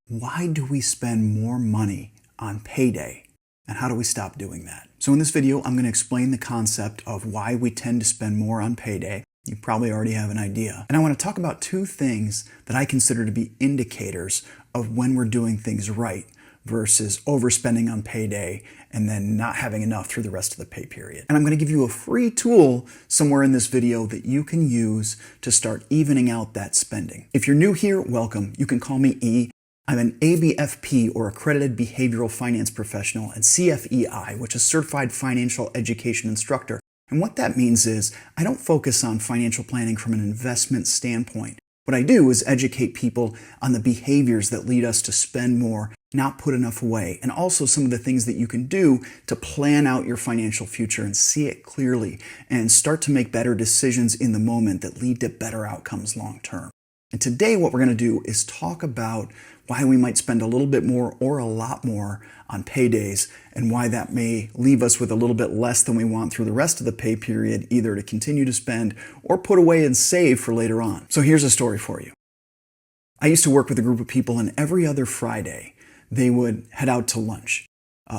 why do we spend more money on payday? And how do we stop doing that? So in this video, I'm going to explain the concept of why we tend to spend more on payday. You probably already have an idea. And I want to talk about two things that I consider to be indicators of when we're doing things right versus overspending on payday and then not having enough through the rest of the pay period. And I'm going to give you a free tool somewhere in this video that you can use to start evening out that spending. If you're new here, welcome. You can call me E. I'm an ABFP, or Accredited Behavioral Finance Professional, and CFEI, which is Certified Financial Education Instructor. And what that means is I don't focus on financial planning from an investment standpoint. What I do is educate people on the behaviors that lead us to spend more, not put enough away, and also some of the things that you can do to plan out your financial future and see it clearly and start to make better decisions in the moment that lead to better outcomes long term. And today what we're going to do is talk about why we might spend a little bit more or a lot more on paydays and why that may leave us with a little bit less than we want through the rest of the pay period, either to continue to spend or put away and save for later on. So here's a story for you. I used to work with a group of people, and every other Friday they would head out to lunch.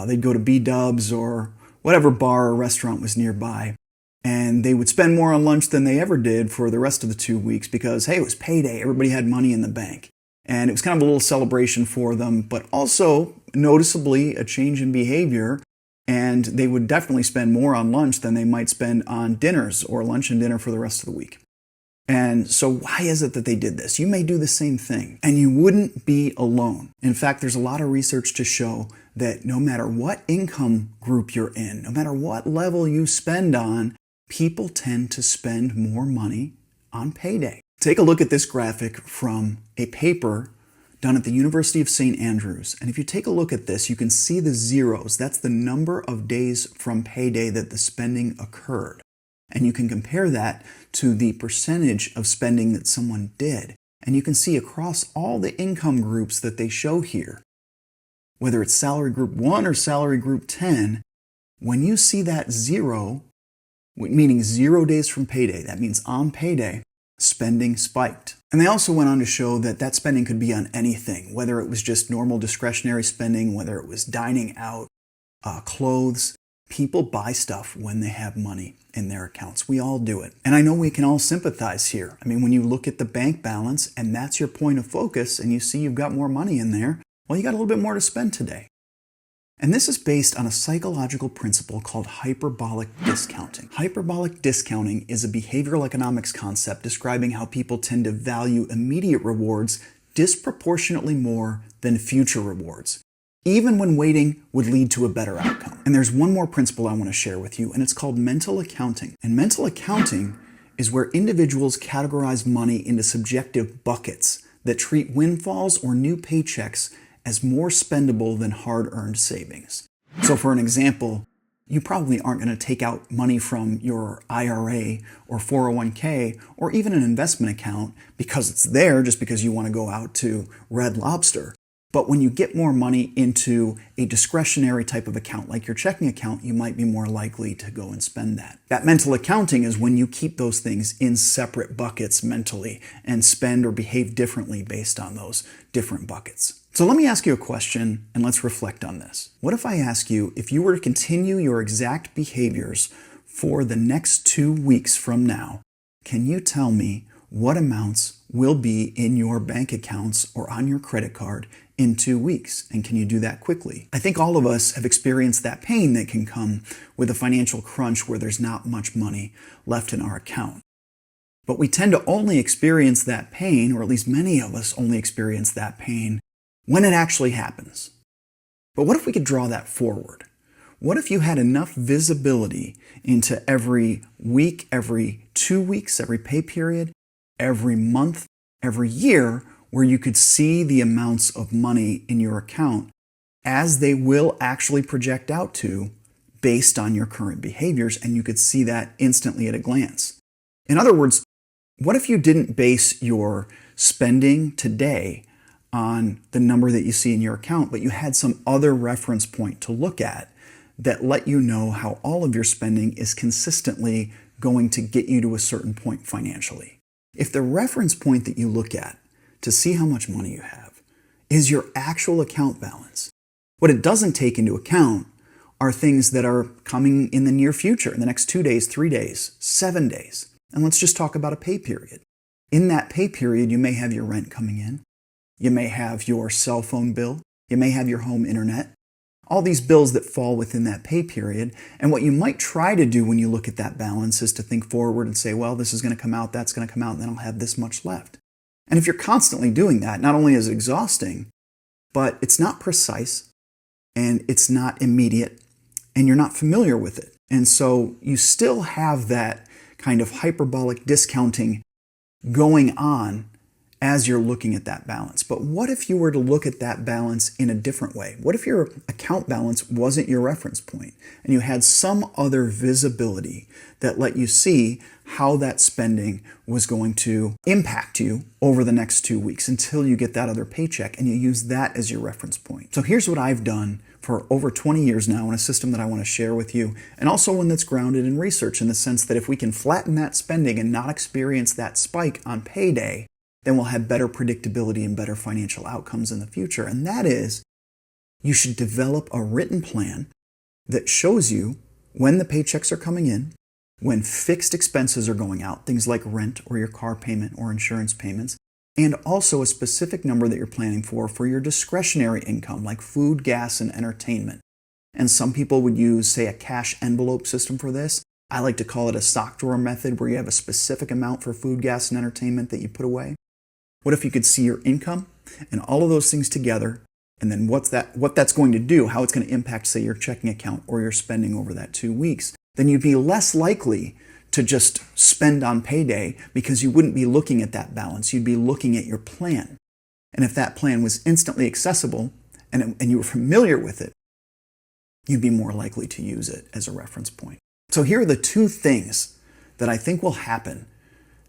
They'd go to B-Dubs or whatever bar or restaurant was nearby. And they would spend more on lunch than they ever did for the rest of the 2 weeks because, hey, it was payday. Everybody had money in the bank. And it was kind of a little celebration for them, but also noticeably a change in behavior. And they would definitely spend more on lunch than they might spend on dinners or lunch and dinner for the rest of the week. And so why is it that they did this? You may do the same thing, and you wouldn't be alone. In fact, there's a lot of research to show that no matter what income group you're in, no matter what level you spend on, people tend to spend more money on payday. Take a look at this graphic from a paper done at the University of St. Andrews. And if you take a look at this, you can see the zeros. That's the number of days from payday that the spending occurred. And you can compare that to the percentage of spending that someone did. And you can see across all the income groups that they show here, whether it's salary group 1 or salary group 10, when you see that zero, meaning 0 days from payday, that means on payday, spending spiked. And they also went on to show that that spending could be on anything, whether it was just normal discretionary spending, whether it was dining out, clothes. People buy stuff when they have money in their accounts. We all do it. And I know we can all sympathize here. I mean, when you look at the bank balance and that's your point of focus and you see you've got more money in there, well, you got a little bit more to spend today. And this is based on a psychological principle called hyperbolic discounting. Hyperbolic discounting is a behavioral economics concept describing how people tend to value immediate rewards disproportionately more than future rewards, even when waiting would lead to a better outcome. And there's one more principle I want to share with you, and it's called mental accounting. And mental accounting is where individuals categorize money into subjective buckets that treat windfalls or new paychecks as more spendable than hard-earned savings. So for an example, you probably aren't going to take out money from your IRA or 401k or even an investment account because it's there just because you want to go out to Red Lobster. But when you get more money into a discretionary type of account, like your checking account, you might be more likely to go and spend that. That mental accounting is when you keep those things in separate buckets mentally and spend or behave differently based on those different buckets. So let me ask you a question and let's reflect on this. What if I ask you, if you were to continue your exact behaviors for the next 2 weeks from now, can you tell me what amounts will be in your bank accounts or on your credit card in 2 weeks? And can you do that quickly? I think all of us have experienced that pain that can come with a financial crunch where there's not much money left in our account. But we tend to only experience that pain, or at least many of us only experience that pain when it actually happens. But what if we could draw that forward? What if you had enough visibility into every week, every 2 weeks, every pay period, every month, every year, where you could see the amounts of money in your account as they will actually project out to based on your current behaviors, and you could see that instantly at a glance. In other words, what if you didn't base your spending today on the number that you see in your account, but you had some other reference point to look at that let you know how all of your spending is consistently going to get you to a certain point financially? If the reference point that you look at to see how much money you have is your actual account balance. What it doesn't take into account are things that are coming in the near future, in the next 2 days, 3 days, 7 days. And let's just talk about a pay period. In that pay period, you may have your rent coming in. You may have your cell phone bill. You may have your home internet. All these bills that fall within that pay period. And what you might try to do when you look at that balance is to think forward and say, well, this is going to come out, that's going to come out, and then I'll have this much left. And if you're constantly doing that, not only is it exhausting, but it's not precise and it's not immediate and you're not familiar with it. And so you still have that kind of hyperbolic discounting going on as you're looking at that balance. But what if you were to look at that balance in a different way? What if your account balance wasn't your reference point and you had some other visibility that let you see how that spending was going to impact you over the next 2 weeks until you get that other paycheck and you use that as your reference point? So here's what I've done for over 20 years now in a system that I want to share with you, and also one that's grounded in research in the sense that if we can flatten that spending and not experience that spike on payday, then we'll have better predictability and better financial outcomes in the future. And that is, you should develop a written plan that shows you when the paychecks are coming in, when fixed expenses are going out, things like rent or your car payment or insurance payments, and also a specific number that you're planning for your discretionary income, like food, gas, and entertainment. And some people would use, say, a cash envelope system for this. I like to call it a sock drawer method, where you have a specific amount for food, gas, and entertainment that you put away. What if you could see your income and all of those things together, and then what that's going to do, how it's going to impact, say, your checking account or your spending over that 2 weeks? Then you'd be less likely to just spend on payday because you wouldn't be looking at that balance. You'd be looking at your plan. And if that plan was instantly accessible and you were familiar with it, you'd be more likely to use it as a reference point. So here are the 2 things that I think will happen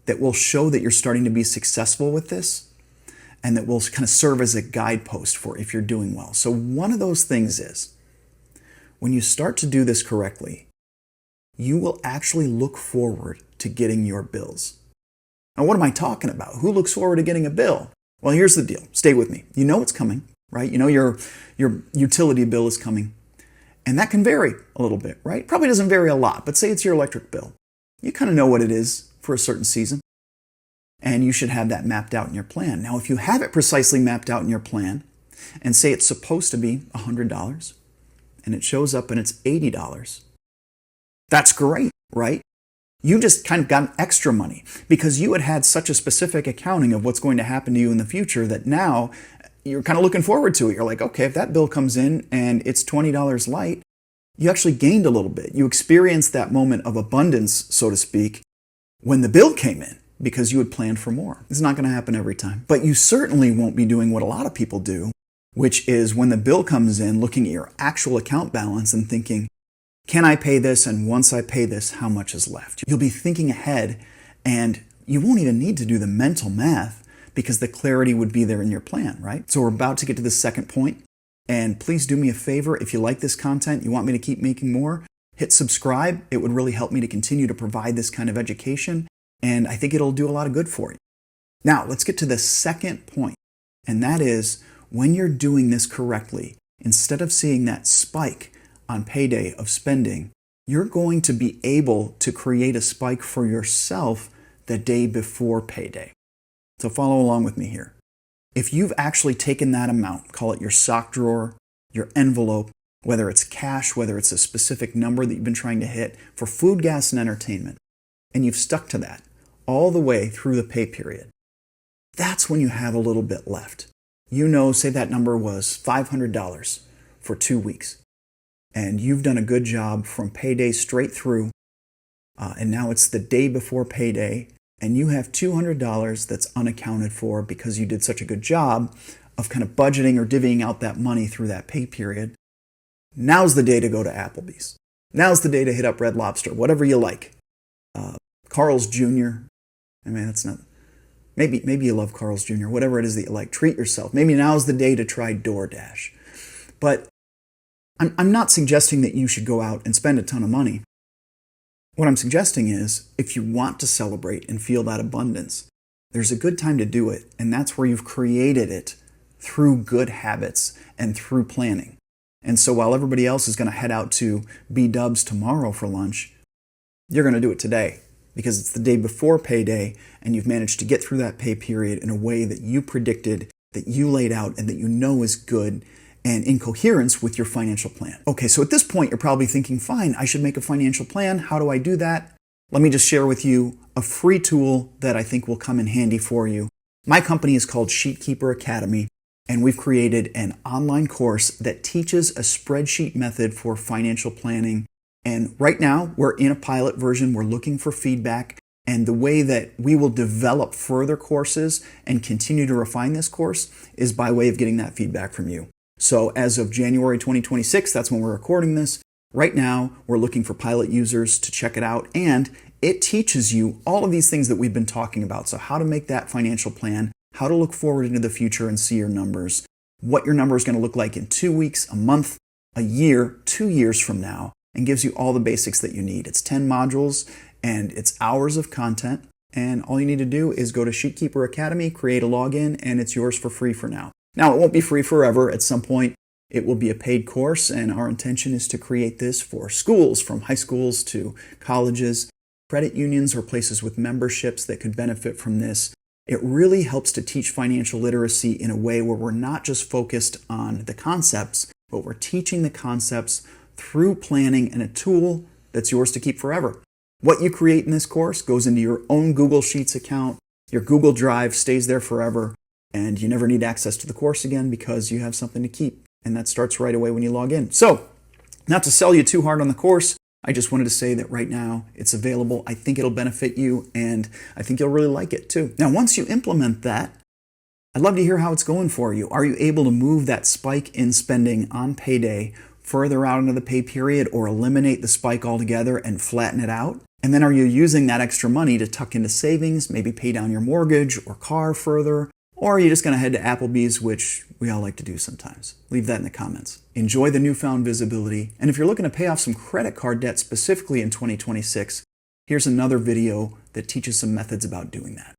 that will show that you're starting to be successful with this and that will kind of serve as a guidepost for if you're doing well. So one of those things is, when you start to do this correctly, you will actually look forward to getting your bills. Now, what am I talking about? Who looks forward to getting a bill? Well, here's the deal. Stay with me. You know it's coming, right? You know your utility bill is coming. And that can vary a little bit, right? Probably doesn't vary a lot, but say it's your electric bill. You kind of know what it is for a certain season. And you should have that mapped out in your plan. Now, if you have it precisely mapped out in your plan, and say it's supposed to be $100, and it shows up and it's $80, that's great, right? You just kind of got extra money because you had such a specific accounting of what's going to happen to you in the future that now you're kind of looking forward to it. You're like, okay, if that bill comes in and it's $20 light, you actually gained a little bit. You experienced that moment of abundance, so to speak, when the bill came in because you had planned for more. It's not going to happen every time. But you certainly won't be doing what a lot of people do, which is when the bill comes in, looking at your actual account balance and thinking, can I pay this? And once I pay this, how much is left? You'll be thinking ahead and you won't even need to do the mental math because the clarity would be there in your plan, right? So we're about to get to the second point. And please do me a favor. If you like this content, you want me to keep making more, hit subscribe. It would really help me to continue to provide this kind of education. And I think it'll do a lot of good for you. Now, let's get to the second point. And that is, when you're doing this correctly, instead of seeing that spike on payday of spending, you're going to be able to create a spike for yourself the day before payday. So follow along with me here. If you've actually taken that amount, call it your sock drawer, your envelope, whether it's cash, whether it's a specific number that you've been trying to hit for food, gas, and entertainment, and you've stuck to that all the way through the pay period, that's when you have a little bit left. You know, say that number was $500 for 2 weeks. And you've done a good job from payday straight through, and now it's the day before payday, and you have $200 that's unaccounted for because you did such a good job of kind of budgeting or divvying out that money through that pay period. Now's the day to go to Applebee's. Now's the day to hit up Red Lobster, whatever you like. Carl's Jr. I mean, that's not... Maybe you love Carl's Jr., whatever it is that you like. Treat yourself. Maybe now's the day to try DoorDash. But I'm not suggesting that you should go out and spend a ton of money. What I'm suggesting is, if you want to celebrate and feel that abundance, there's a good time to do it, and that's where you've created it through good habits and through planning. And so while everybody else is going to head out to B-dubs tomorrow for lunch, you're going to do it today because it's the day before payday and you've managed to get through that pay period in a way that you predicted, that you laid out, and that you know is good and in coherence with your financial plan. Okay, so at this point, you're probably thinking, fine, I should make a financial plan. How do I do that? Let me just share with you a free tool that I think will come in handy for you. My company is called SheetKeeper Academy, and we've created an online course that teaches a spreadsheet method for financial planning. And right now, we're in a pilot version. We're looking for feedback. And the way that we will develop further courses and continue to refine this course is by way of getting that feedback from you. So as of January 2026, that's when we're recording this. Right now, we're looking for pilot users to check it out. And it teaches you all of these things that we've been talking about. So how to make that financial plan, how to look forward into the future and see your numbers, what your number is going to look like in 2 weeks, a month, a year, 2 years from now, and gives you all the basics that you need. It's 10 modules and it's hours of content. And all you need to do is go to SheetKeeper Academy, create a login, and it's yours for free for now. Now, it won't be free forever. At some point, it will be a paid course, and our intention is to create this for schools, from high schools to colleges, credit unions, or places with memberships that could benefit from this. It really helps to teach financial literacy in a way where we're not just focused on the concepts, but we're teaching the concepts through planning and a tool that's yours to keep forever. What you create in this course goes into your own Google Sheets account. Your Google Drive stays there forever, and you never need access to the course again because you have something to keep. And that starts right away when you log in. So, not to sell you too hard on the course, I just wanted to say that right now it's available. I think it'll benefit you, and I think you'll really like it too. Now, once you implement that, I'd love to hear how it's going for you. Are you able to move that spike in spending on payday further out into the pay period, or eliminate the spike altogether and flatten it out? And then are you using that extra money to tuck into savings, maybe pay down your mortgage or car further? Or are you just going to head to Applebee's, which we all like to do sometimes? Leave that in the comments. Enjoy the newfound visibility. And if you're looking to pay off some credit card debt specifically in 2026, here's another video that teaches some methods about doing that.